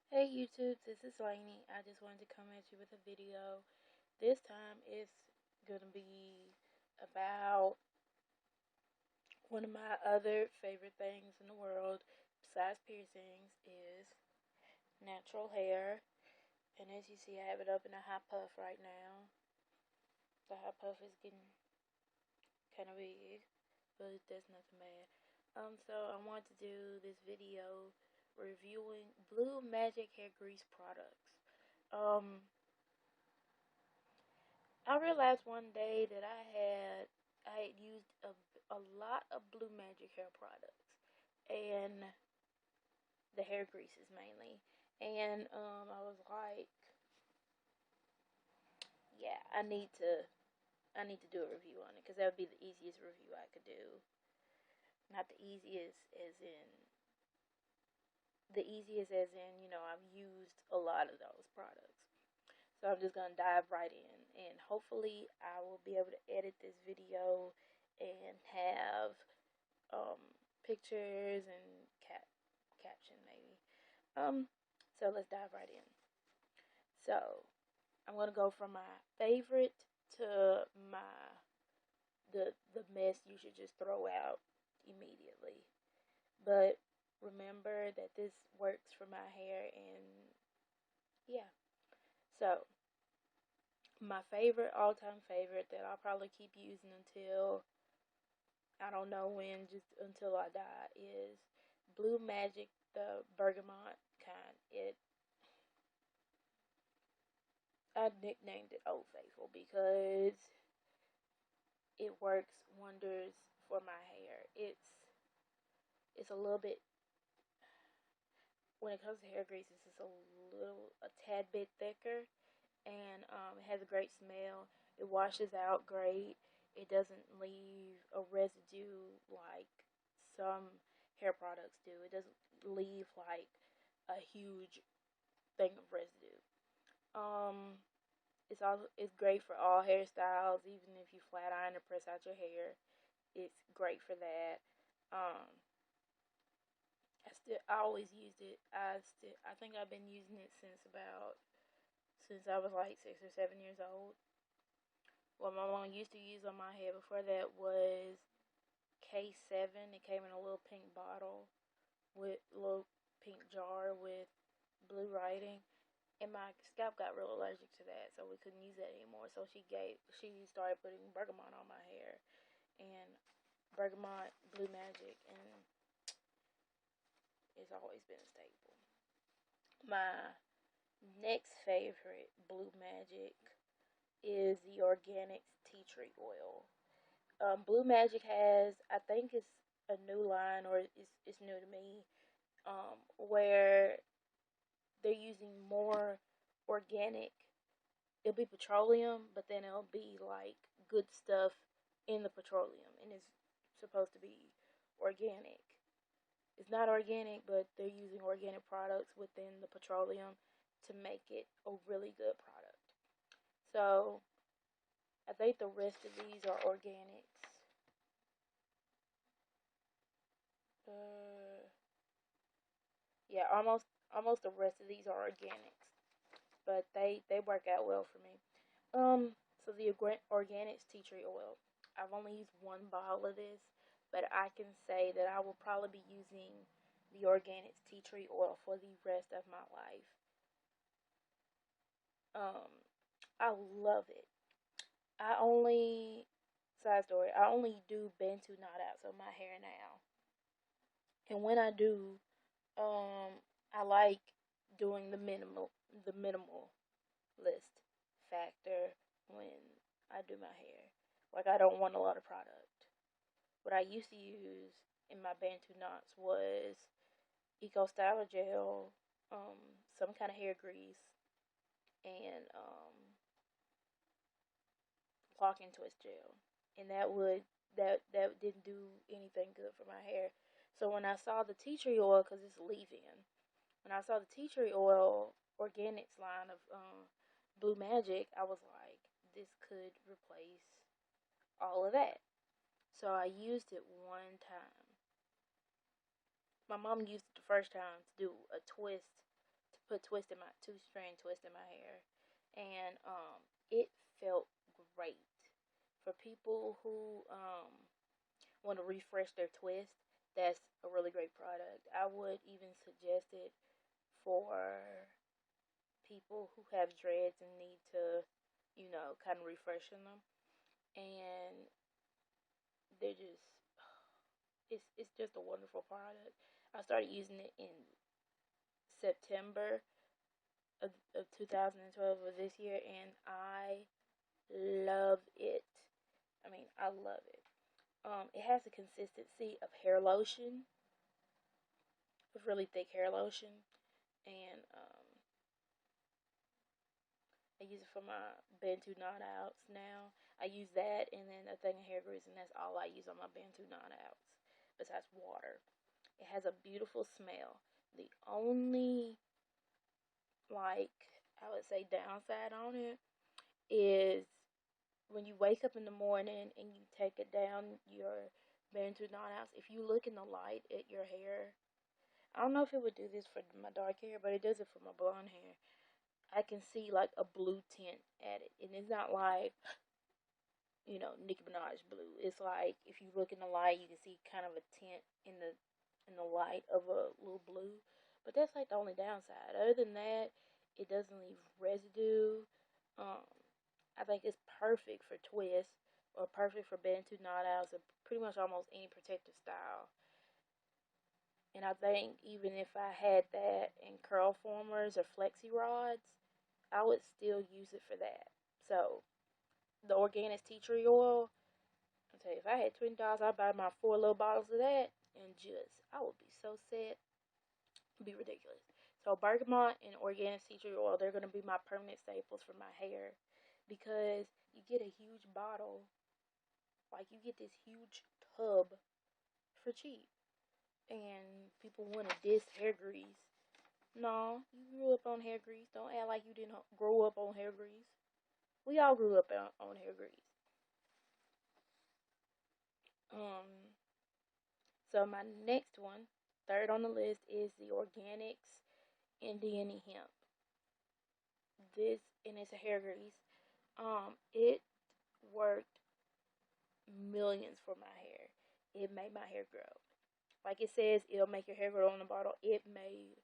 Hey YouTube, this is Lainey. I just wanted to come at you with a video. This time it's going to be about one of my other favorite things in the world besides piercings is natural hair. And as you see, I have it up in a hot puff right now. The hot puff is getting kind of big, but that's nothing bad. So I want to do this video reviewing Blue Magic hair grease products. Um, I realized one day that I had used a lot of Blue Magic hair products and the hair greases mainly, and I was like, yeah, I need to do a review on it because that would be the easiest review I could do. Not the easiest as in I've used a lot of those products. So I'm just going to dive right in, and hopefully I will be able to edit this video and have um, pictures and caption maybe. So let's dive right in. So I'm going to go from my favorite to the mess you should just throw out immediately. But remember that this works for my hair, and yeah. So my favorite, all-time favorite that I'll probably keep using until I don't know when, just until I die, is Blue Magic, the bergamot kind. I nicknamed it Old Faithful because it works wonders for my hair. It's a little bit, when it comes to hair grease, it's just a tad bit thicker, and it has a great smell. It washes out great. It doesn't leave a residue like some hair products do. It doesn't leave like a huge thing of residue. Um, it's great for all hairstyles, even if you flat iron or press out your hair. It's great for that. Um, I always used it. I think I've been using it since I was like 6 or 7 years old. What my mom used to use on my hair before that was K7. It came in a little pink bottle with a little pink jar with blue writing, and my scalp got real allergic to that, so we couldn't use that anymore. So she started putting bergamot on my hair, and bergamot, Blue Magic, and it's always been a staple. My next favorite Blue Magic is the Organics Tea Tree Oil. Blue Magic has, I think it's a new line, or it's new to me, where they're using more organic. It'll be petroleum, but then it'll be like good stuff in the petroleum, and it's supposed to be organic. It's not organic, but they're using organic products within the petroleum to make it a really good product. So I think the rest of these are organics. Uh, yeah, almost the rest of these are organics, but they work out well for me. So the organics tea tree oil. I've only used one bottle of this, but I can say that I will probably be using the organics tea tree oil for the rest of my life. Um, I love it. I only Side story. I only do Bantu knot outs on my hair now, and when I do, I like doing the minimal list factor when I do my hair. Like, I don't want a lot of product. What I used to use in my Bantu knots was Eco Styler gel, some kind of hair grease, and lock and twist gel, and that didn't do anything good for my hair. So when I saw the tea tree oil, because it's leave-in, when I saw the tea tree oil organics line of Blue Magic, I was like, this could replace all of that. So I used it one time. My mom used it the first time to do a twist to put two-strand twist in my hair, and it felt great. For people who want to refresh their twist, that's a really great product. I would even suggest it for people who have dreads and need to, kind of refreshing them. And they're just, it's just a wonderful product. I started using it in September of 2012 of this year, and I love it. I mean, I love it. It has the consistency of hair lotion, of really thick hair lotion, and I use it for my Bantu knot outs now. I use that and then a thing of hair grease, and that's all I use on my Bantu knot outs, besides water. It has a beautiful smell. The only, like, I would say downside on it is when you wake up in the morning and you take it down your Bantu knot outs, if you look in the light at your hair, I don't know if it would do this for my dark hair, but it does it for my blonde hair. I can see like a blue tint at it, and it's not like Nicki Minaj blue. It's like if you look in the light, you can see kind of a tint in the light of a little blue. But that's like the only downside. Other than that, it doesn't leave residue. Um, I think it's perfect for twists or perfect for Bantu knot outs or pretty much almost any protective style. And I think even if I had that in curl formers or flexi rods, I would still use it for that. So the organic tea tree oil, I tell you, if I had $20, I'd buy my 4 little bottles of that and just I would be so set. It'd be ridiculous. So bergamot and organic tea tree oil, they're gonna be my permanent staples for my hair because you get a huge bottle, like you get this huge tub for cheap. And people want to diss hair grease. No, you grew up on hair grease. Don't act like you didn't grow up on hair grease. We all grew up on hair grease. Um, so my next one, third on the list, is the Organics Indian Hemp. This and it's a hair grease. It worked millions for my hair. It made my hair grow. Like it says, it'll make your hair grow on the bottle. It made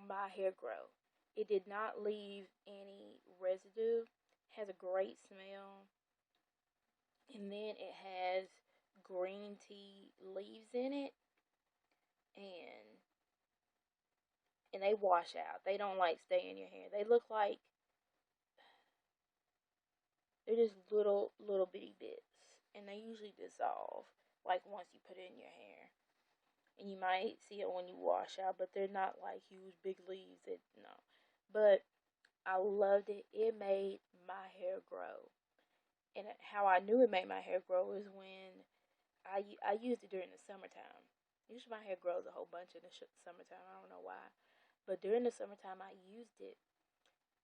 my hair grow. It did not leave any residue. It has a great smell. And then it has green tea leaves in it, and they wash out. They don't like stay in your hair. They look like they're just little bitty bits, and they usually dissolve like once you put it in your hair. And you might see it when you wash out, but they're not like huge big leaves. That no, but I loved it. It made my hair grow, and how I knew it made my hair grow is when I used it during the summertime. Usually my hair grows a whole bunch in the summertime. I don't know why, but during the summertime I used it,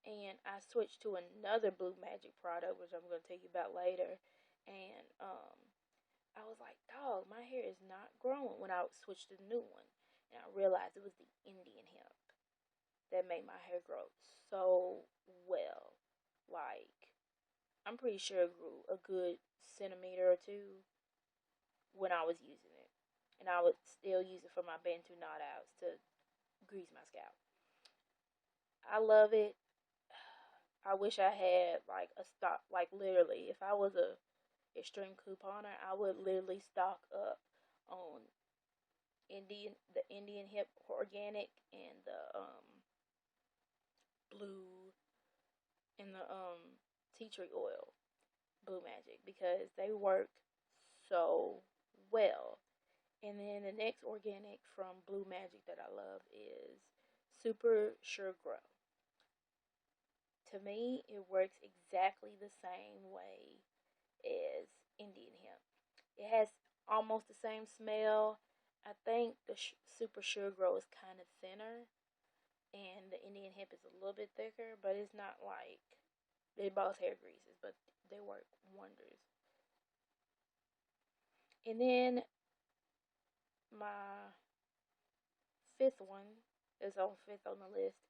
and I switched to another Blue Magic product, which I'm going to tell you about later. And I was like, dog, my hair is not growing when I switched to the new one, and I realized it was the Indian hemp that made my hair grow so well. Like I'm pretty sure it grew a good centimeter or two when I was using it. And I would still use it for my Bantu knot outs to grease my scalp. I love it. I wish I had like a stock, like literally, if I was a extreme couponer, I would literally stock up on the Indian hemp organic and the blue and the tea tree oil, Blue Magic, because they work so well. And then the next organic from Blue Magic that I love is Super Sure Grow. To me, it works exactly the same way as Indian hemp. It has almost the same smell. I think the Super Sure Grow is kind of thinner, and the Indian hemp is a little bit thicker, but it's not like they're both hair greases, but they work wonders. And then my fifth one is on fifth on the list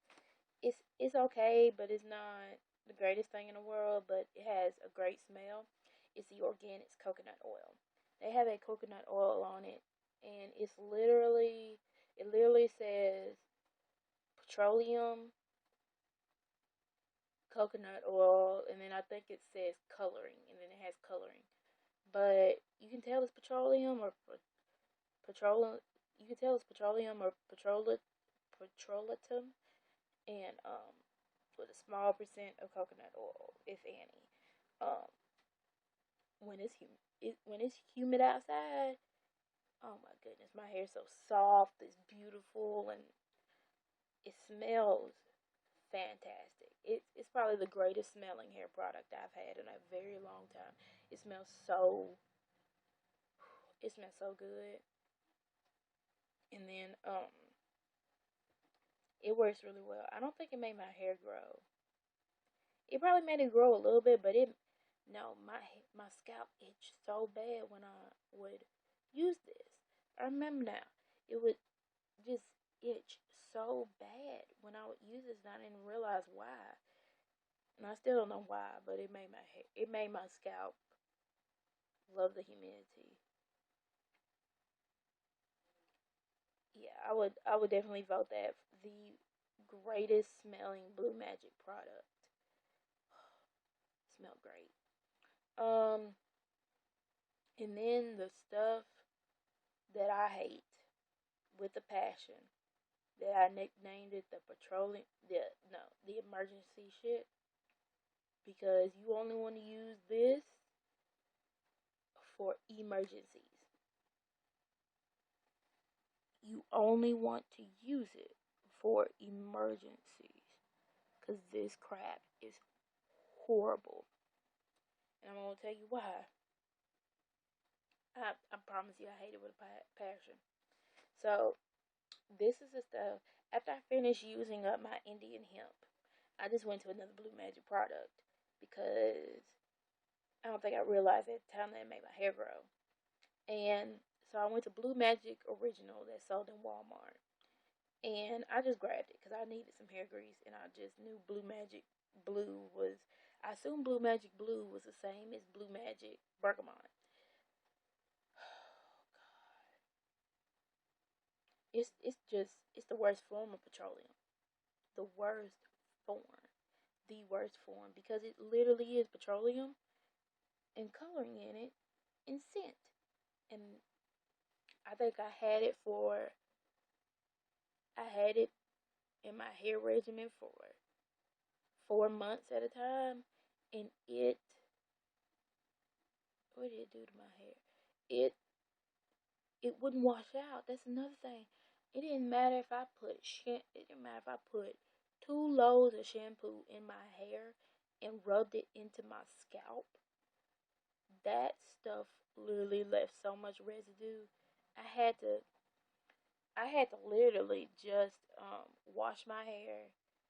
It's okay, but it's not the greatest thing in the world. But it has a great smell. It's the Organics coconut oil. They have a coconut oil on it, and it literally says petroleum, coconut oil, and then I think it says coloring, and then it has coloring. But you can tell it's petroleum or petroleum. You can tell it's petroleum or petrolatum, and with a small percent of coconut oil, if any. Um, when it's humid outside, oh my goodness, my hair's so soft, it's beautiful, and it smells fantastic. It's probably the greatest smelling hair product I've had in a very long time. It smells so it smells so good, and then it works really well. I don't think it made my hair grow. It probably made it grow a little bit, but it no, my scalp itched so bad when I would use this. I remember now. It would just itch so bad when I would use this, and I didn't realize why. And I still don't know why, but it made my scalp love the humidity. Yeah, I would definitely vote that the greatest smelling Blue Magic product. Smelled great. Um, and then the stuff that I hate with a passion that I nicknamed it the petroleum, the no, the emergency shit, because you only want to use this for emergencies. You only want to use it for emergencies, because this crap is horrible, and I'm gonna tell you why. I promise you, I hate it with a passion. So this is the stuff. After I finished using up my Indian hemp, I just went to another Blue Magic product because I don't think I realized at the time that it made my hair grow. And so I went to Blue Magic Original that sold in Walmart. And I just grabbed it because I needed some hair grease, and I just knew Blue Magic Blue was. I assumed Blue Magic Blue was the same as Blue Magic Bergamot. It's the worst form of petroleum. The worst form. The worst form because it literally is petroleum and coloring in it and scent. And I think I had it in my hair regimen for 4 months at a time, and what did it do to my hair? It it wouldn't wash out. That's another thing. It didn't matter if I put 2 loads of shampoo in my hair and rubbed it into my scalp. That stuff literally left so much residue. I had to I had to literally just wash my hair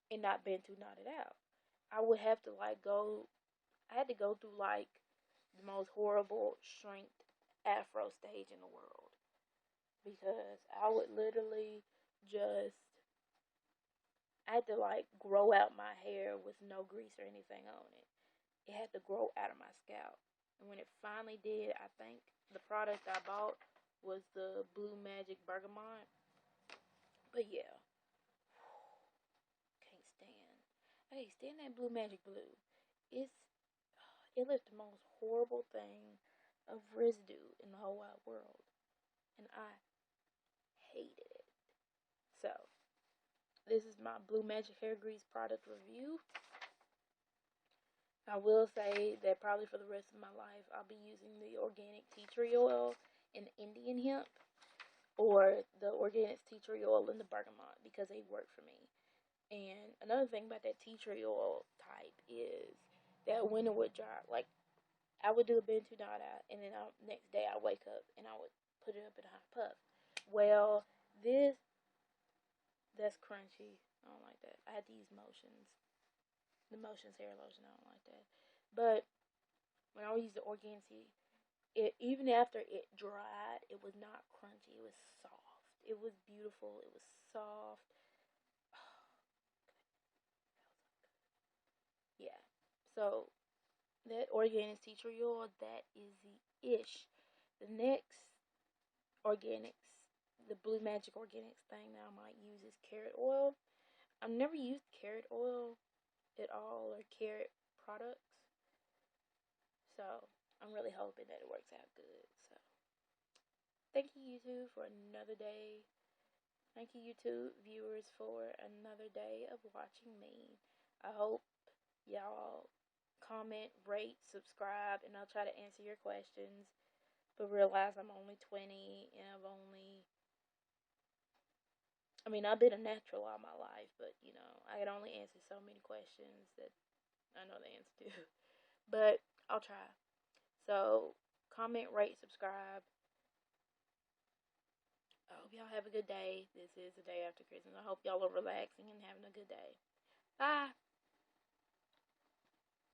and not been too knotted out. I would have to like go. I had to go through like the most horrible shrink afro stage in the world because I would literally just I had to like grow out my hair with no grease or anything on it. It had to grow out of my scalp. And when it finally did, I think the product I bought was the Blue Magic Bergamot. But yeah, can't stand. I can't stand that Blue Magic Blue. It's it left the most horrible thing of residue in the whole wide world, and I hated it. So this is my Blue Magic Hair Grease product review. I will say that probably for the rest of my life, I'll be using the organic tea tree oil and Indian hemp, or the organic tea tree oil and the bergamot because they work for me. And another thing about that tea tree oil type is that when it would dry, like I would do a Bentu Nada, and then next day I wake up and I would put it up in a hot puff. Well, this that's crunchy. I don't like that. I had to use Motions, the Motions hair lotion. I don't like that. But when I would use the Organcy, even after it dried, it was not crunchy. It was soft. It was beautiful. It was soft. So that organics tea tree oil, that is the ish. The next organics, the Blue Magic Organics thing that I might use is carrot oil. I've never used carrot oil at all or carrot products, so I'm really hoping that it works out good. So thank you YouTube for another day. Thank you YouTube viewers for another day of watching me. I hope y'all comment, rate, subscribe, and I'll try to answer your questions. But realize I'm only 20 and I've been a natural all my life, but I can only answer so many questions that I know the answer to. But I'll try. So, comment, rate, subscribe. I hope y'all have a good day. This is the day after Christmas. I hope y'all are relaxing and having a good day. Bye.